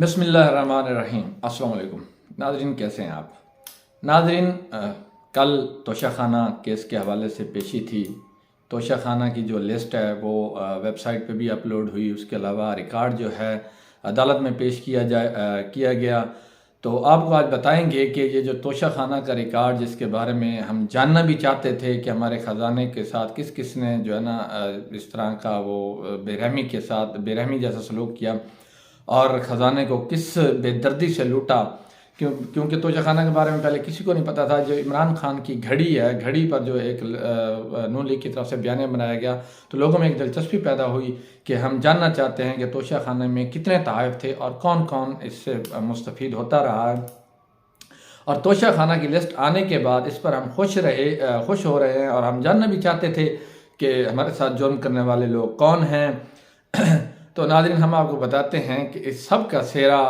बिस्मिल्लाहिर्रहमानिर्रहीम। अस्सलाम वालेकुम नाज़रीन, कैसे हैं आप नाज़रीन। कल तोशाखाना केस के हवाले से पेशी थी। तोशाखाना की जो लिस्ट है वो वेबसाइट पे भी अपलोड हुई। उसके अलावा रिकॉर्ड जो है अदालत में पेश किया गया। तो आपको आज बताएंगे कि ये जो तोशाखाना का रिकॉर्ड, जिसके बारे में हम जानना भी चाहते थे कि हमारे ख़जाने के साथ किस किस ने जो है ना इस तरह का वो बेरहमी जैसा सलूक किया और ख़जाने को किस बेदर्दी से लूटा। क्योंकि तोशाखाना के बारे में पहले किसी को नहीं पता था। जो इमरान खान की घड़ी है, घड़ी पर जो एक नून लीग की तरफ से बयान बनाया गया, तो लोगों में एक दिलचस्पी पैदा हुई कि हम जानना चाहते हैं कि तोशाखाने में कितने तहफ़ थे और कौन कौन इससे मुस्तफ़ीद होता रहा है। और तोशाखाना की लिस्ट आने के बाद इस पर हम खुश हो रहे हैं और हम जानना भी चाहते थे कि हमारे साथ जुर्म करने वाले लोग कौन हैं। तो नाज़रीन, हम आपको बताते हैं कि इस सब का सेहरा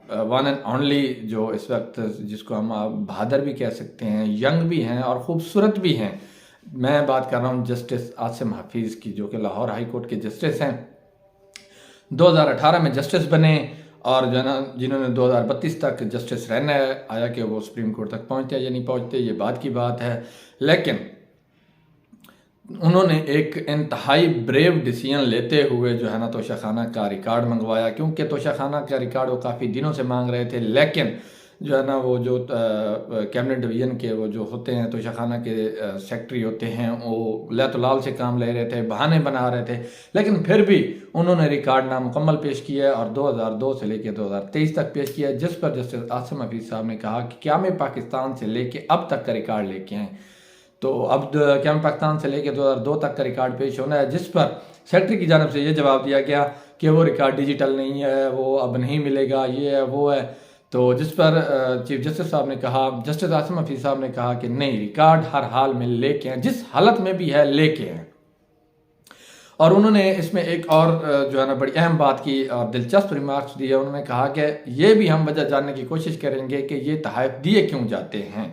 वन एंड ओनली, जो इस वक्त जिसको हम आप बहादुर भी कह सकते हैं, यंग भी हैं और ख़ूबसूरत भी हैं, मैं बात कर रहा हूँ जस्टिस आसिम हफीज़ की, जो कि लाहौर हाई कोर्ट के जस्टिस हैं। 2018 में जस्टिस बने और जो है ना जिन्होंने 2032 तक जस्टिस रहना है। आया कि वो सुप्रीम कोर्ट तक पहुँचते या नहीं पहुँचते, ये बात की बात है, लेकिन उन्होंने एक इंतहाई ब्रेव डिसीजन लेते हुए जो है ना तोशाखाना का रिकॉर्ड मंगवाया। क्योंकि तोशाखाना का रिकॉर्ड वो काफ़ी दिनों से मांग रहे थे, लेकिन जो है ना वो जो कैबिनेट डिवीज़न के वो जो होते हैं, तोशाखाना के सेक्रेटरी होते हैं, वो लैतुलाल से काम ले रहे थे, बहाने बना रहे थे। लेकिन फिर भी उन्होंने रिकॉर्ड नामुकम्मल पेश किया और 2002 से लेकर 2023 तक पेश किया, जिस पर जस्टिस आसिम हफीज़ साहब ने कहा कि क्या मैं पाकिस्तान से लेके अब तक का रिकॉर्ड लेके आएँ। तो अब क्या पाकिस्तान से लेकर 2002 तक का रिकॉर्ड पेश होना है, जिस पर सेक्रेटरी की जानब से ये जवाब दिया गया कि वो रिकॉर्ड डिजिटल नहीं है, वो अब नहीं मिलेगा, ये है वो है। तो जिस पर चीफ जस्टिस साहब ने कहा, जस्टिस आसिम हफीज़ साहब ने कहा कि नहीं, रिकॉर्ड हर हाल में लेके हैं, जिस हालत में भी है लेके हैं। और उन्होंने इसमें एक और जो है ना बड़ी अहम बात की और दिलचस्प रिमार्क्स दिए। उन्होंने कहा कि ये भी हम वजह जानने की कोशिश करेंगे कि ये तहफ़ दिए क्यों जाते हैं।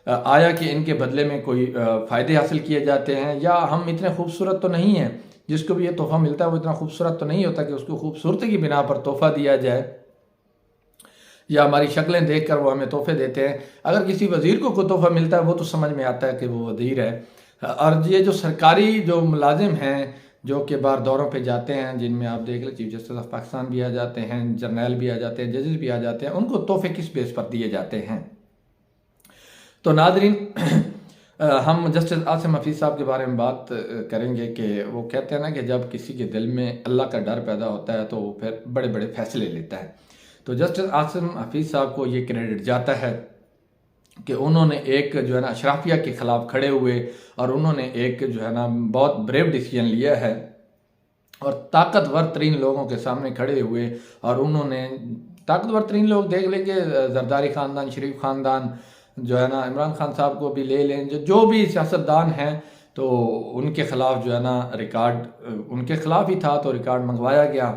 आया कि इनके बदले में कोई फ़ायदे हासिल किए जाते हैं, या हम इतने खूबसूरत तो नहीं हैं, जिसको भी ये तोहफ़ा मिलता है वो इतना खूबसूरत तो नहीं होता कि उसको खूबसूरती की बिना पर तोहफ़ा दिया जाए, या हमारी शक्लें देखकर वो हमें तोहफे देते हैं। अगर किसी वज़ीर को कोई तोहफ़ा मिलता है वो तो समझ में आता है कि वो वज़ीर है। और ये जो सरकारी जो मुलाजिम हैं जो कि बार दौरों पे जाते हैं, जिनमें आप देख लें चीफ जस्टिस ऑफ पाकिस्तान भी आ जाते हैं, जर्नैल भी आ जाते हैं, जजेस भी आ जाते हैं, उनको तोहफे किस बेस पर दिए जाते हैं। तो नाज़रीन, हम जस्टिस आसिम हफीज़ साहब के बारे में बात करेंगे कि वो कहते हैं ना कि जब किसी के दिल में अल्लाह का डर पैदा होता है तो वो फिर बड़े बड़े फैसले लेता है। तो जस्टिस आसिम हफीज़ साहब को ये क्रेडिट जाता है कि उन्होंने एक जो है ना अशराफिया के ख़िलाफ़ खड़े हुए और उन्होंने एक जो है ना बहुत ब्रेव डिसीजन लिया है और ताकतवर तरीन लोगों के सामने खड़े हुए। और उन्होंने ताकतवर तरीन लोग देख लेंगे, जरदारी ख़ानदान, शरीफ ख़ानदान, जो है ना इमरान खान साहब को भी ले लें, जो भी सियासतदान हैं, तो उनके ख़िलाफ़ जो है ना रिकॉर्ड उनके ख़िलाफ़ ही था, तो रिकॉर्ड मंगवाया गया।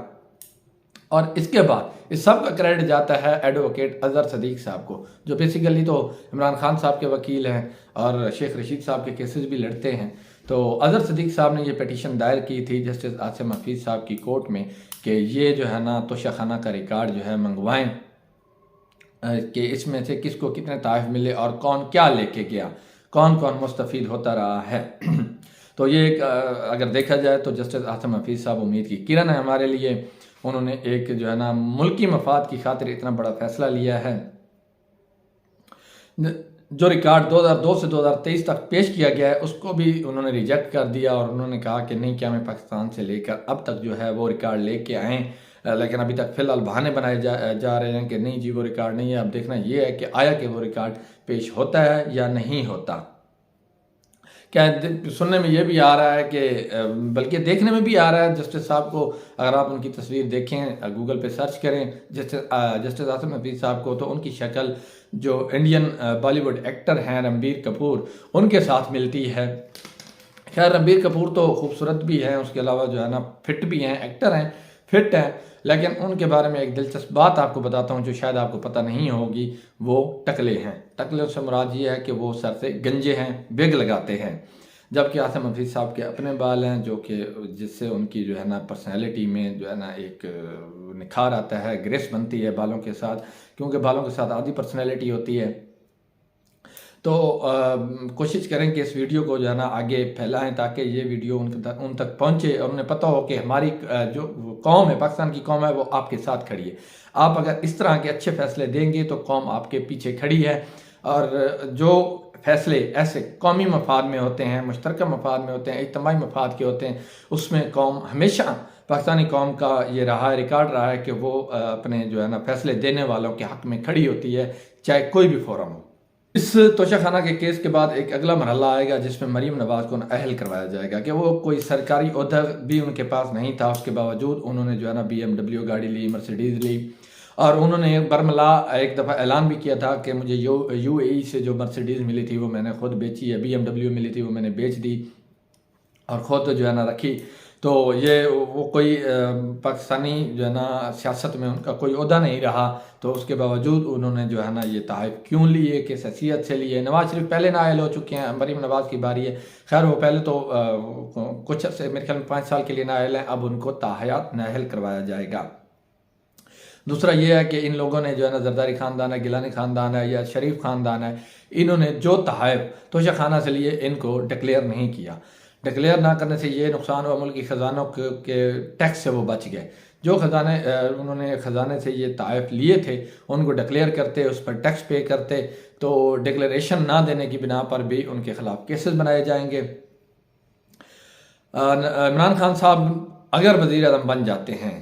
और इसके बाद इस सब का क्रेडिट जाता है एडवोकेट अज़हर सदीक़ साहब को, जो बेसिकली तो इमरान खान साहब के वकील हैं और शेख रशीद साहब के केसेस भी लड़ते हैं। तो अज़हर सदीक़ साहब ने ये पिटीशन दायर की थी जस्टिस आसिम हफीज़ साहब की कोर्ट में कि ये जो है ना तोशाखाना का रिकॉर्ड जो है मंगवाएं कि इसमें से किसको कितने तहफ़ मिले और कौन क्या लेके गया, कौन कौन मुस्तफ़ीद होता रहा है। तो ये अगर देखा जाए तो जस्टिस आसिम हफीज़ साहब उम्मीद की किरण है हमारे लिए। उन्होंने एक जो है ना मुल्की मफाद की खातिर इतना बड़ा फैसला लिया है। जो रिकॉर्ड 2002 से 2023 तक पेश किया गया है उसको भी उन्होंने रिजेक्ट कर दिया और उन्होंने कहा कि नहीं, क्या मैं पाकिस्तान से लेकर अब तक जो है वो रिकॉर्ड लेके आएँ। लेकिन अभी तक फ़िलहाल बहाने बनाए जा रहे हैं कि नहीं जी वो रिकॉर्ड नहीं है। अब देखना ये है कि आया कि वो रिकॉर्ड पेश होता है या नहीं होता। क्या सुनने में ये भी आ रहा है कि बल्कि देखने में भी आ रहा है जस्टिस साहब को, अगर आप उनकी तस्वीर देखें, गूगल पे सर्च करें जस्टिस आसिम हफीज़ साहब को, तो उनकी शक्ल जो इंडियन बॉलीवुड एक्टर हैं रणबीर कपूर, उनके साथ मिलती है। खैर रणबीर कपूर तो खूबसूरत भी हैं, उसके अलावा जो है ना फिट भी हैं, एक्टर हैं, फिट हैं। लेकिन उनके बारे में एक दिलचस्प बात आपको बताता हूँ जो शायद आपको पता नहीं होगी। वो टकले हैं। टकले से मुराद ये है कि वो सर से गंजे हैं, बेग लगाते हैं। जबकि आसिम हफीज़ साहब के अपने बाल हैं जो कि जिससे उनकी जो है ना पर्सनैलिटी में जो है ना एक निखार आता है, ग्रेस बनती है बालों के साथ, क्योंकि बालों के साथ आधी पर्सनैलिटी होती है। तो कोशिश करें कि इस वीडियो को जो है ना आगे फैलाएं ताकि ये वीडियो उन तक पहुंचे और उन्हें पता हो कि हमारी जो कौम है, पाकिस्तान की कौम है, वो आपके साथ खड़ी है। आप अगर इस तरह के अच्छे फैसले देंगे तो कौम आपके पीछे खड़ी है। और जो फैसले ऐसे कौमी मफाद में होते हैं, मुश्तरका मफाद में होते हैं, इज्तिमाई मफाद के होते हैं, उसमें कौम हमेशा, पाकिस्तानी कौम का ये रहा है, रिकॉर्ड रहा है कि वो अपने जो है ना फैसले देने वालों के हक़ में खड़ी होती है, चाहे कोई भी फोरम हो। इस तोशाखाना के केस के बाद एक अगला मरहला आएगा जिसमें मरीम नवाज़ को अहल करवाया जाएगा कि वो कोई सरकारी ओहदा भी उनके पास नहीं था, उसके बावजूद उन्होंने जो है ना BMW गाड़ी ली, मर्सिडीज़ ली, और उन्होंने एक बरमला एक दफ़ा ऐलान भी किया था कि मुझे UAE से जो मर्सिडीज़ मिली थी वो मैंने खुद बेची है, BMW मिली थी वो मैंने बेच दी और ख़ुद जो है ना रखी। तो ये वो कोई पाकिस्तानी जो है ना सियासत में उनका कोई ओहदा नहीं रहा, तो उसके बावजूद उन्होंने जो है ना ये तहफ़ क्यों लिए, किस हैसियत से लिए। नवाज़ शरीफ पहले नाअहल हो चुके हैं, मरीम नवाज़ की बारी है। खैर वो पहले तो कुछ से मेरे ख्याल में 5 साल के लिए नाअहल हैं, अब उनको ताहयात नाअहल करवाया जाएगा। दूसरा ये है कि इन लोगों ने जो है ना जरदारी ख़ानदान है, गिलानी ख़ानदान है या शरीफ ख़ानदान है, इन्होंने जो तहफ़ तोशाखाना से लिए इनको डिक्लेयर नहीं किया। डिक्लेयर ना करने से ये नुकसान हुआ, मुल्की ख़जानों के टैक्स से वो बच गए। जो उन्होंने ख़जाने से ये तहफ़ लिए थे उनको डिक्लेयर करते, उस पर टैक्स पे करते, तो डिक्लेरेशन ना देने की बिना पर भी उनके ख़िलाफ़ केसेस बनाए जाएंगे। इमरान खान साहब अगर वज़ीर आज़म बन जाते हैं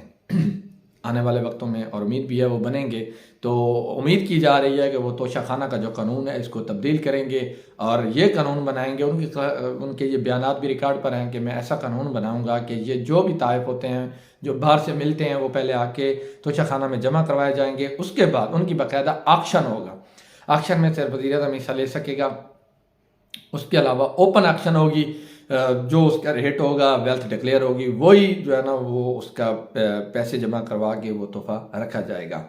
आने वाले वक्तों में, और उम्मीद भी है वो बनेंगे, तो उम्मीद की जा रही है कि वो तोशाखाना का जो कानून है इसको तब्दील करेंगे और ये कानून बनाएंगे। उनके ये बयानात भी रिकॉर्ड पर हैं कि मैं ऐसा कानून बनाऊंगा कि ये जो भी तहफ़ होते हैं जो बाहर से मिलते हैं वो पहले आके तोशाखाना में जमा करवाए जाएंगे, उसके बाद उनकी बाकायदा ऑक्शन होगा। ऑक्शन में सिर्फ वज़ीर आज़म हिस्सा ले सकेगा, उसके अलावा ओपन ऑक्शन होगी, जो उसका रेट होगा, वेल्थ डिक्लेयर होगी, वही जो है ना वो उसका पैसे जमा करवा के वो तोहफा रखा जाएगा।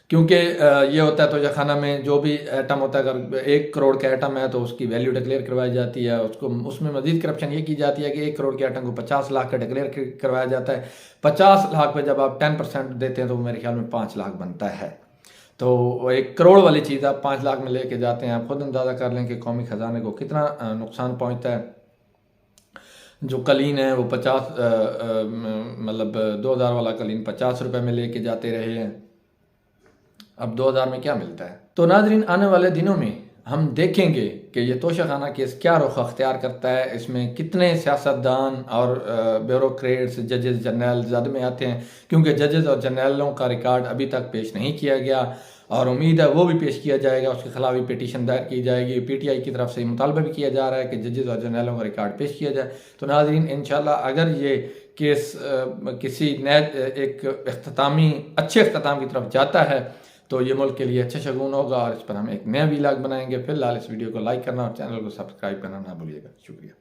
क्योंकि ये होता है तोशाखाना में जो भी आइटम होता है, अगर 1 करोड़ का आइटम है तो उसकी वैल्यू डिक्लेयर करवाई जाती है। उसमें मजीद करप्शन ये की जाती है कि 1 करोड़ के आइटम को 50 लाख का डिक्लेयर करवाया जाता है। 50 लाख पे जब आप 10% देते हैं तो मेरे ख्याल में 5 लाख बनता है। तो 1 करोड़ वाली चीज़ आप 5 लाख में लेके जाते हैं। आप खुद अंदाज़ा कर लें कि कौमी ख़जाने को कितना नुकसान पहुँचता है। जो कलीन है वो 50 मतलब 2000 वाला कलीन 50 रुपये में लेके जाते रहे हैं, अब 2000 में क्या मिलता है। तो नाज़रीन, आने वाले दिनों में हम देखेंगे कि ये तोशाखाना केस क्या रुख अख्तियार करता है, इसमें कितने सियासतदान और ब्यूरोक्रेट्स, जजेस, जनरल ज़द में आते हैं, क्योंकि जजेस और जनरलों का रिकॉर्ड अभी तक पेश नहीं किया गया और उम्मीद है वो भी पेश किया जाएगा। उसके खिलाफ भी पिटीशन दायर की जाएगी। PTI की तरफ से मुतालबा भी किया जा रहा है कि जजेस और जनरलों का रिकॉर्ड पेश किया जाए। तो नाज़रीन, इंशाल्लाह अगर ये केस किसी नए एक अच्छे अख्ताम की तरफ जाता है तो ये मुल्क के लिए अच्छा शगुन होगा और इस पर हम एक नया व्लॉग बनाएंगे। फिलहाल इस वीडियो को लाइक करना और चैनल को सब्सक्राइब करना ना भूलिएगा। शुक्रिया।